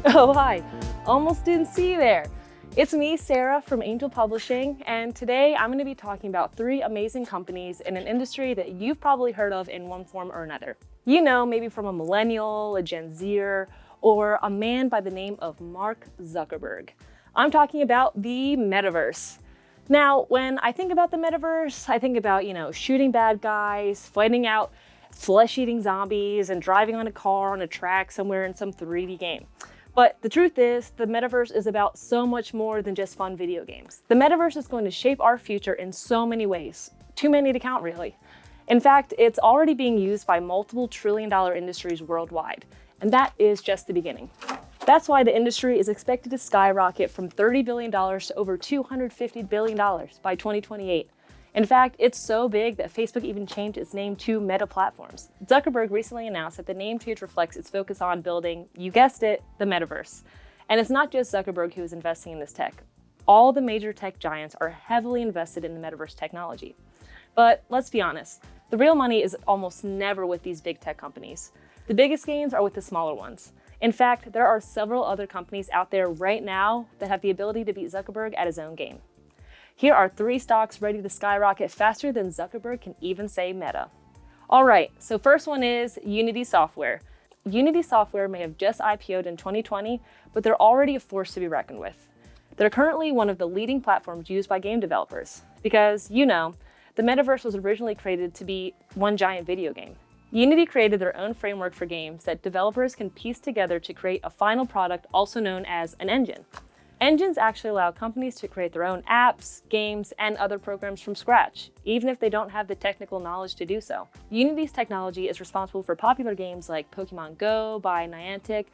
Oh, hi. Almost didn't see you there. It's me, Sarah from Angel Publishing, and today I'm going to be talking about three amazing companies in an industry that you've probably heard of in one form or another. You know, maybe from a millennial, a Gen Zer, or a man by the name of Mark Zuckerberg. I'm talking about the metaverse. Now, when I think about the metaverse, I think about, shooting bad guys, fighting out flesh-eating zombies, and driving on a car on a track somewhere in some 3D game. But the truth is, the metaverse is about so much more than just fun video games. The metaverse is going to shape our future in so many ways. Too many to count, really. In fact, it's already being used by multiple trillion-dollar industries worldwide. And that is just the beginning. That's why the industry is expected to skyrocket from $30 billion to over $250 billion by 2028. In fact, it's so big that Facebook even changed its name to Meta Platforms. Zuckerberg recently announced that the name change reflects its focus on building, you guessed it, the metaverse. And it's not just Zuckerberg who is investing in this tech. All the major tech giants are heavily invested in the metaverse technology. But let's be honest, the real money is almost never with these big tech companies. The biggest gains are with the smaller ones. In fact, there are several other companies out there right now that have the ability to beat Zuckerberg at his own game. Here are three stocks ready to skyrocket faster than Zuckerberg can even say Meta. All right, so first one is Unity Software. Unity Software may have just IPO'd in 2020, but they're already a force to be reckoned with. They're currently one of the leading platforms used by game developers because, the metaverse was originally created to be one giant video game. Unity created their own framework for games that developers can piece together to create a final product, also known as an engine. Engines actually allow companies to create their own apps, games, and other programs from scratch, even if they don't have the technical knowledge to do so. Unity's technology is responsible for popular games like Pokemon Go by Niantic,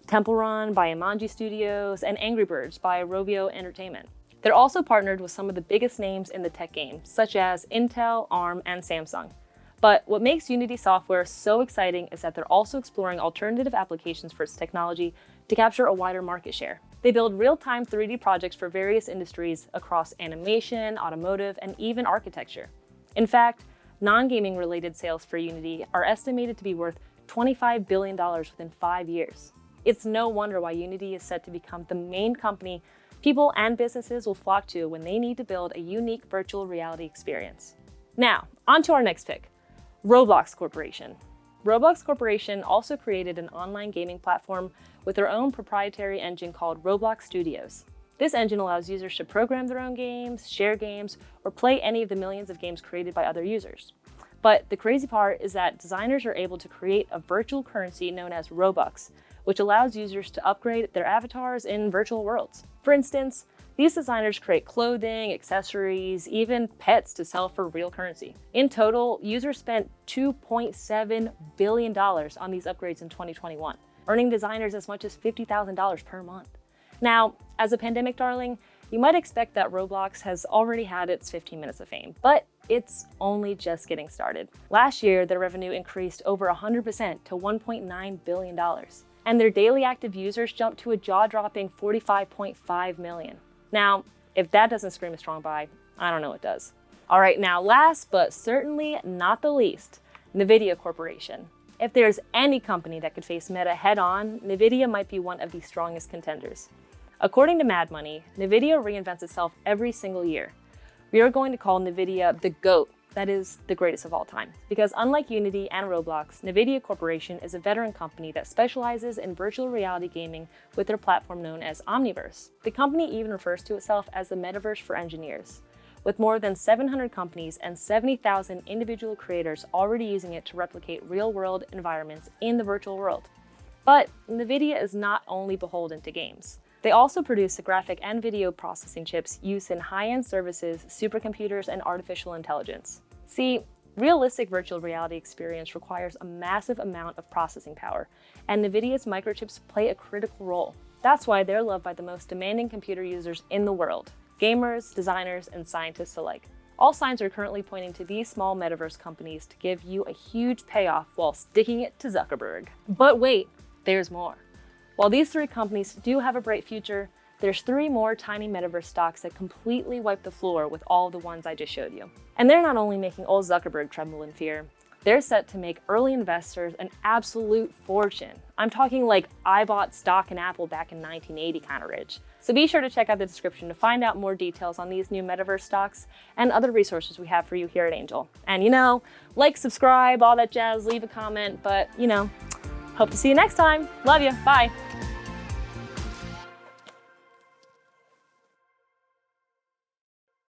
Temple Run by Imanji Studios, and Angry Birds by Rovio Entertainment. They're also partnered with some of the biggest names in the tech game, such as Intel, ARM, and Samsung. But what makes Unity Software so exciting is that they're also exploring alternative applications for its technology to capture a wider market share. They build real-time 3D projects for various industries across animation, automotive, and even architecture. In fact, non-gaming related sales for Unity are estimated to be worth $25 billion within 5 years. It's no wonder why Unity is set to become the main company people and businesses will flock to when they need to build a unique virtual reality experience. Now, on to our next pick, Roblox Corporation. Roblox Corporation also created an online gaming platform with their own proprietary engine called Roblox Studios. This engine allows users to program their own games, share games, or play any of the millions of games created by other users. But the crazy part is that designers are able to create a virtual currency known as Robux, which allows users to upgrade their avatars in virtual worlds. For instance, these designers create clothing, accessories, even pets to sell for real currency. In total, users spent $2.7 billion on these upgrades in 2021, earning designers as much as $50,000 per month. Now, as a pandemic darling, you might expect that Roblox has already had its 15 minutes of fame, but it's only just getting started. Last year, their revenue increased over 100% to $1.9 billion, and their daily active users jumped to a jaw-dropping 45.5 million. Now, if that doesn't scream a strong buy, I don't know what does. All right, now last but certainly not the least, NVIDIA Corporation. If there's any company that could face Meta head-on, NVIDIA might be one of the strongest contenders. According to Mad Money, NVIDIA reinvents itself every single year. We are going to call NVIDIA the GOAT, that is, the greatest of all time. Because unlike Unity and Roblox, NVIDIA Corporation is a veteran company that specializes in virtual reality gaming with their platform known as Omniverse. The company even refers to itself as the metaverse for engineers, with more than 700 companies and 70,000 individual creators already using it to replicate real-world environments in the virtual world. But NVIDIA is not only beholden to games. They also produce the graphic and video processing chips used in high-end services, supercomputers, and artificial intelligence. See, realistic virtual reality experience requires a massive amount of processing power, and NVIDIA's microchips play a critical role. That's why they're loved by the most demanding computer users in the world, gamers, designers, and scientists alike. All signs are currently pointing to these small metaverse companies to give you a huge payoff while sticking it to Zuckerberg. But wait, there's more. While these three companies do have a bright future, there's three more tiny metaverse stocks that completely wipe the floor with all the ones I just showed you. And they're not only making old Zuckerberg tremble in fear, they're set to make early investors an absolute fortune. I'm talking like I bought stock in Apple back in 1980 kind of rich. So be sure to check out the description to find out more details on these new metaverse stocks and other resources we have for you here at Angel. And like, subscribe, all that jazz, leave a comment, but hope to see you next time. Love you. Bye.